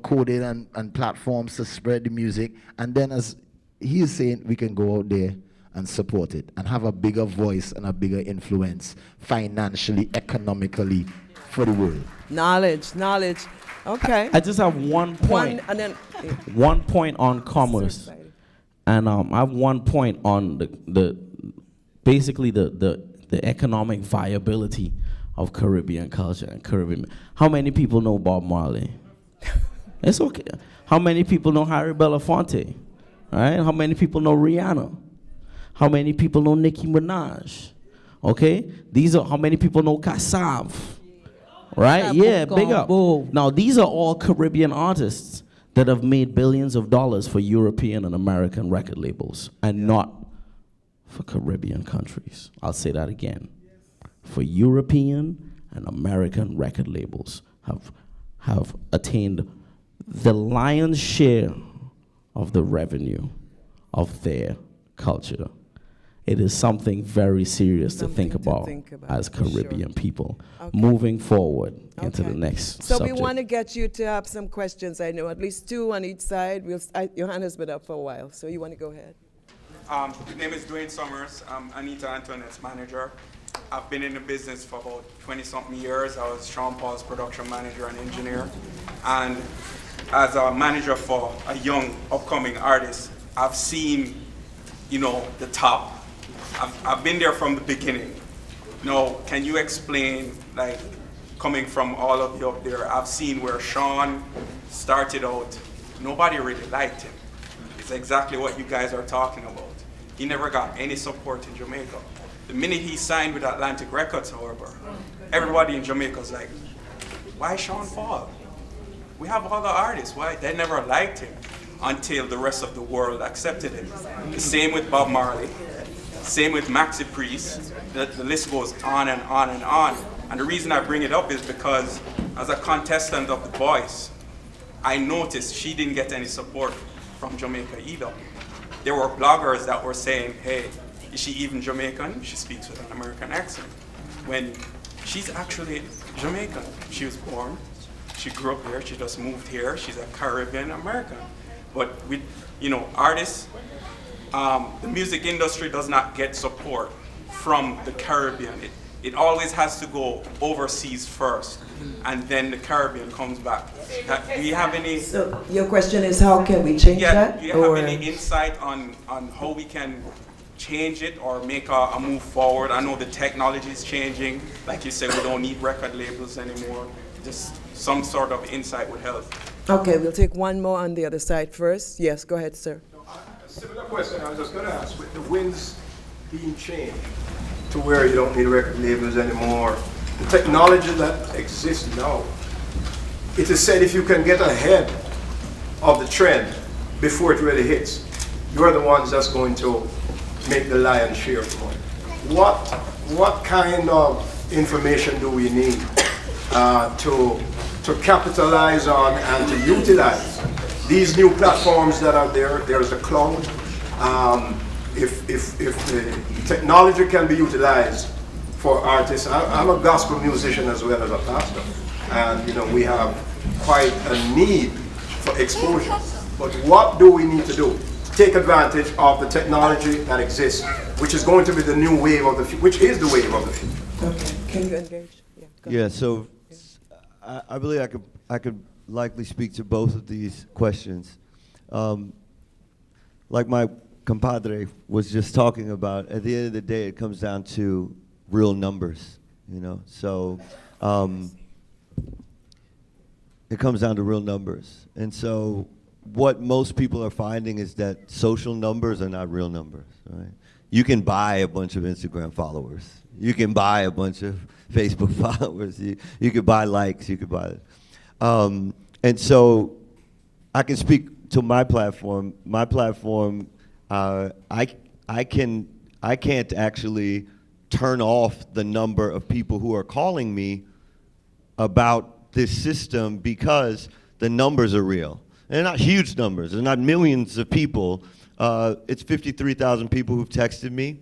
coding and platforms to spread the music. And then, as he is saying, we can go out there and support it and have a bigger voice and a bigger influence financially, economically for the world. Knowledge. Okay. I just have one point. One point on commerce, and I have one point on the basically the economic viability of Caribbean culture and Caribbean. How many people know Bob Marley? It's okay. How many people know Harry Belafonte? Right? How many people know Rihanna? How many people know Nicki Minaj? Okay, these are how many people know Kassav. Right? Yeah, big up. Now, these are all Caribbean artists that have made billions of dollars for European and American record labels and not for Caribbean countries. I'll say that again. For European and American record labels have attained the lion's share of the revenue of their culture. It is something very serious to think about as Caribbean people moving forward into the next So subject. we want to get you to have some questions. I know at least two on each side. Your hand has been up for a while, so you want to go ahead. My name is Dwayne Summers. I'm Anita Antoinette's manager. I've been in the business for about 20-something years. I was Sean Paul's production manager and engineer. And as a manager for a young, upcoming artist, I've seen, the top. I've been there from the beginning. Now, can you explain, coming from all of you up there, I've seen where Sean started out, nobody really liked him. It's exactly what you guys are talking about. He never got any support in Jamaica. The minute he signed with Atlantic Records, however, everybody in Jamaica's like, why Sean Paul? We have other artists, why? They never liked him until the rest of the world accepted him. The same with Bob Marley. Same with Maxi Priest. The list goes on and on and on. And the reason I bring it up is because as a contestant of The Voice, I noticed she didn't get any support from Jamaica either. There were bloggers that were saying, hey, is she even Jamaican? She speaks with an American accent. When she's actually Jamaican. She was born, she grew up here, she just moved here, she's a Caribbean American. But with, artists, the music industry does not get support from the Caribbean. It always has to go overseas first, and then the Caribbean comes back. Do you have any? So your question is, how can we change that? Do you have any insight on how we can change it or make a move forward? I know the technology is changing. Like you said, we don't need record labels anymore. Just some sort of insight would help. Okay, we'll take one more on the other side first. Yes, go ahead, sir. Similar question I was just going to ask, with the winds being changed to where you don't need record labels anymore, the technology that exists now, it is said if you can get ahead of the trend before it really hits, you're the ones that's going to make the lion's share from it. What kind of information do we need to capitalize on and to utilize these new platforms that are there's the cloud. If the technology can be utilized for artists, I'm a gospel musician as well as a pastor, and you know we have quite a need for exposure. But what do we need to do? Take advantage of the technology that exists, which is going to be the new wave of the future, which is the wave of the future. Okay. Can you engage? Yeah. Go Yeah, so I believe I could likely speak to both of these questions. Like my compadre was just talking about, at the end of the day, it comes down to real numbers, you know? So it comes down to real numbers. And so what most people are finding is that social numbers are not real numbers, right? You can buy a bunch of Instagram followers. You can buy a bunch of Facebook followers. You could buy likes. You could buy it. And so I can speak to my platform. My platform, I can't actually turn off the number of people who are calling me about this system because the numbers are real. And they're not huge numbers. They're not millions of people. It's 53,000 people who've texted me,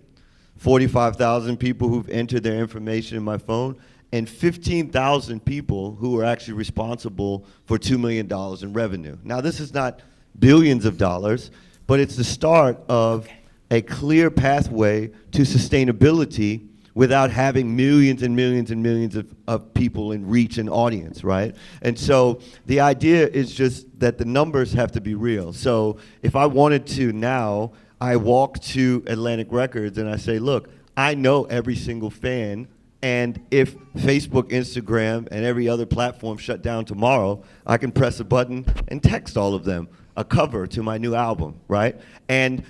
45,000 people who've entered their information in my phone, and 15,000 people who are actually responsible for $2 million in revenue. Now, this is not billions of dollars, but it's the start of a clear pathway to sustainability without having millions and millions and millions of people in reach and audience, right? And so the idea is just that the numbers have to be real. So if I wanted to now, I walk to Atlantic Records and I say, look, I know every single fan, and if Facebook, Instagram, and every other platform shut down tomorrow, I can press a button and text all of them a cover to my new album, right? And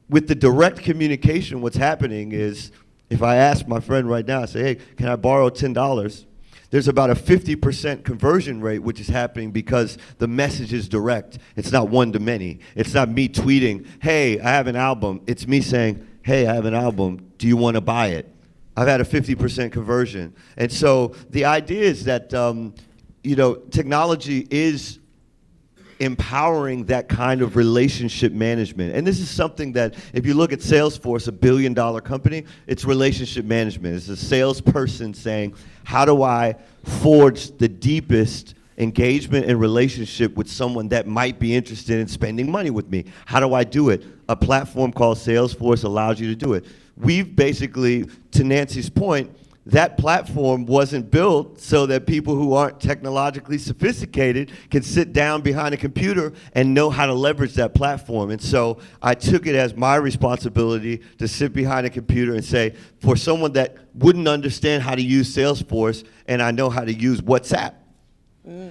with the direct communication, what's happening is, if I ask my friend right now, I say, hey, can I borrow $10? There's about a 50% conversion rate, which is happening because the message is direct. It's not one-to-many. It's not me tweeting, hey, I have an album. It's me saying, hey, I have an album. Do you want to buy it? I've had a 50% conversion. And so the idea is that, technology is empowering that kind of relationship management. And this is something that, if you look at Salesforce, $1 billion company, it's relationship management. It's a salesperson saying, how do I forge the deepest engagement and relationship with someone that might be interested in spending money with me? How do I do it? A platform called Salesforce allows you to do it. We've basically, to Nancy's point, that platform wasn't built so that people who aren't technologically sophisticated can sit down behind a computer and know how to leverage that platform. And so I took it as my responsibility to sit behind a computer and say, for someone that wouldn't understand how to use Salesforce and I know how to use WhatsApp,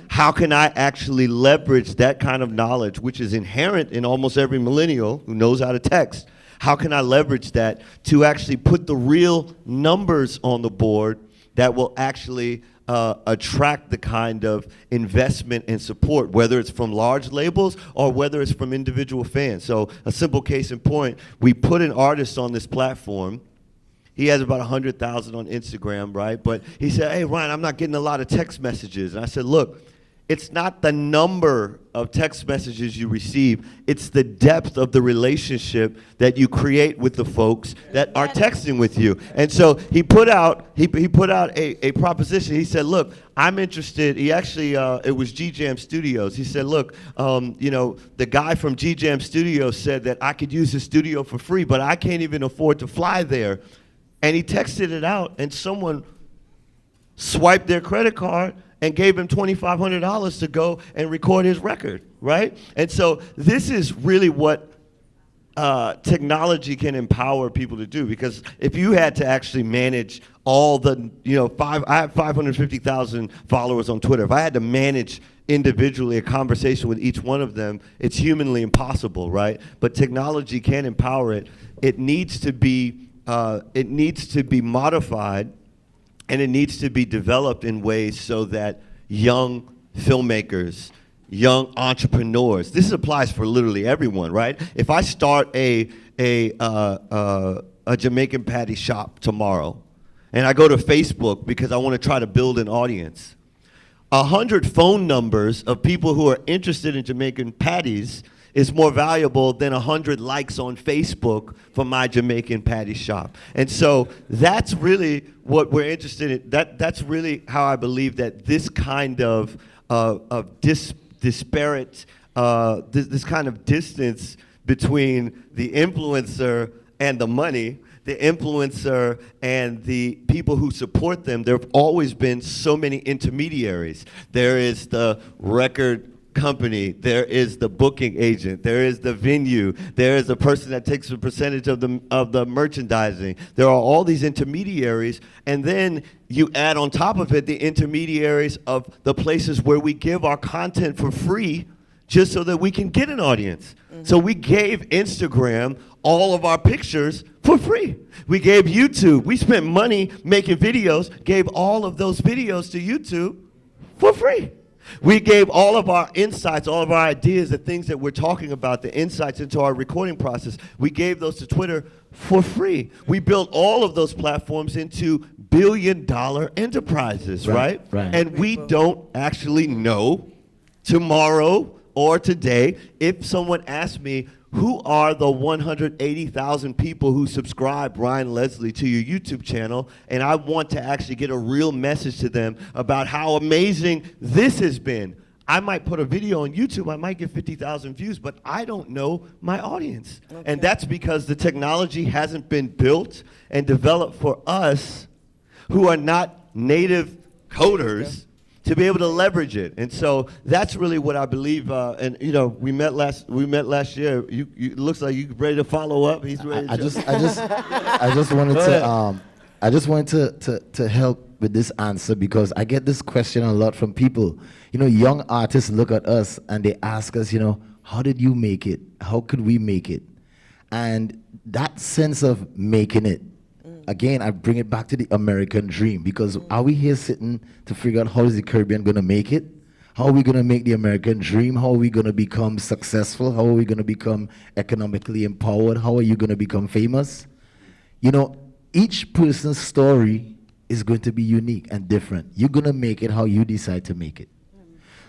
how can I actually leverage that kind of knowledge, which is inherent in almost every millennial who knows how to text? How can I leverage that to actually put the real numbers on the board that will actually attract the kind of investment and support, whether it's from large labels or whether it's from individual fans? So a simple case in point, we put an artist on this platform. He has about 100,000 on Instagram, right? But he said, hey, Ryan, I'm not getting a lot of text messages. And I said, look, it's not the number of text messages you receive, it's the depth of the relationship that you create with the folks that are texting with you. And so he put out a proposition. He said, look, I'm interested. He actually, it was G-Jam Studios. He said, look, the guy from G-Jam Studios said that I could use his studio for free, but I can't even afford to fly there. And he texted it out, and someone swiped their credit card and gave him $2,500 to go and record his record, right? And so this is really what technology can empower people to do, because if you had to actually manage all the, I have 550,000 followers on Twitter. If I had to manage individually a conversation with each one of them, it's humanly impossible, right? But technology can empower it. It needs to be modified, and it needs to be developed in ways so that young filmmakers, young entrepreneurs, this applies for literally everyone, right? If I start a Jamaican patty shop tomorrow, and I go to Facebook because I want to try to build an audience, 100 phone numbers of people who are interested in Jamaican patties is more valuable than 100 likes on Facebook for my Jamaican patty shop. And so that's really what we're interested in. That's really how I believe that this kind of disparate, this kind of distance between the influencer and the money, the influencer and the people who support them, there have always been so many intermediaries. There is the record company, there is the booking agent, there is the venue, there is the person that takes a percentage of the merchandising. There are all these intermediaries, and then you add on top of it the intermediaries of the places where we give our content for free just so that we can get an audience. So we gave Instagram all of our pictures for free. We gave YouTube, we spent money making videos, gave all of those videos to YouTube for free. We gave all of our insights, all of our ideas, the things that we're talking about, the insights into our recording process, we gave those to Twitter for free. We built all of those platforms into billion-dollar enterprises, right? And we don't actually know tomorrow or today if someone asked me, who are the 180,000 people who subscribe, Ryan Leslie, to your YouTube channel, and I want to actually get a real message to them about how amazing this has been. I might put a video on YouTube, I might get 50,000 views, but I don't know my audience. Okay. And that's because the technology hasn't been built and developed for us who are not native coders to be able to leverage it. And so that's really what I believe. And you know, we met last year. You it looks like you ready to follow up. He's ready. I just wanted to help with this answer because I get this question a lot from people. You know, young artists look at us and they ask us, you know, how did you make it? How could we make it? And that sense of making it, again, I bring it back to the American dream because are we here sitting to figure out how is the Caribbean going to make it? How are we going to make the American dream? How are we going to become successful? How are we going to become economically empowered? How are you going to become famous? You know, each person's story is going to be unique and different. You're going to make it how you decide to make it.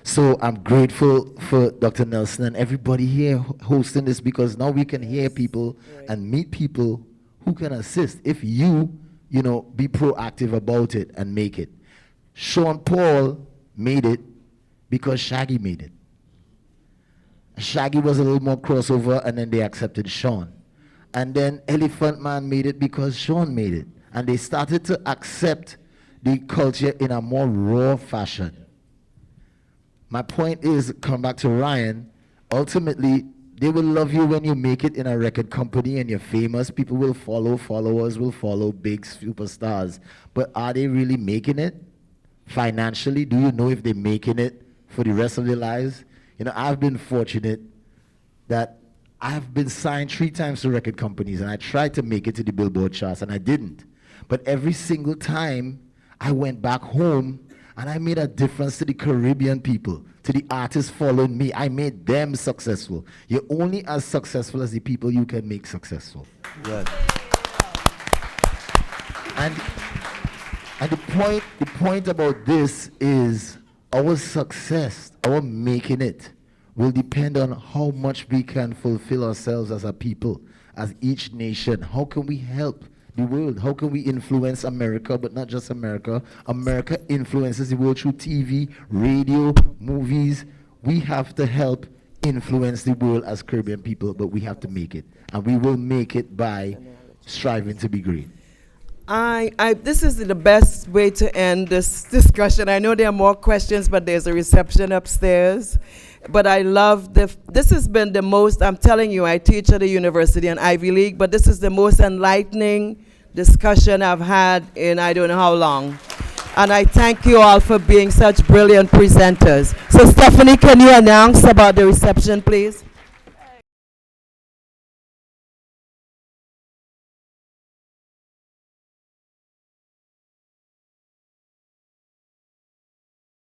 So I'm grateful for Dr. Nelson and everybody here hosting this because now we can hear people and meet people who can assist if you know, be proactive about it and make it. Sean Paul made it because Shaggy made it. Shaggy was a little more crossover and then they accepted Sean. And then Elephant Man made it because Sean made it. And they started to accept the culture in a more raw fashion. My point is, come back to Ryan, ultimately, they will love you when you make it in a record company and you're famous. People will follow, followers will follow, big superstars. But are they really making it financially? Do you know if they're making it for the rest of their lives? You know, I've been fortunate that I've been signed 3 times to record companies and I tried to make it to the Billboard charts and I didn't. But every single time I went back home and I made a difference to the Caribbean people, to the artists following me. I made them successful. You're only as successful as the people you can make successful. Yes. And the point about this is our success, our making it, will depend on how much we can fulfill ourselves as a people, as each nation. How can we help the world? How can we influence America, but not just America? America influences the world through TV, radio, movies. We have to help influence the world as Caribbean people, but we have to make it. And we will make it by striving to be great. This is the best way to end this discussion. I know there are more questions, but there's a reception upstairs. But I love this has been the most, I'm telling you, I teach at a university in Ivy League, but this is the most enlightening discussion I've had in I don't know how long. And I thank you all for being such brilliant presenters. So Stephanie, can you announce about the reception, please?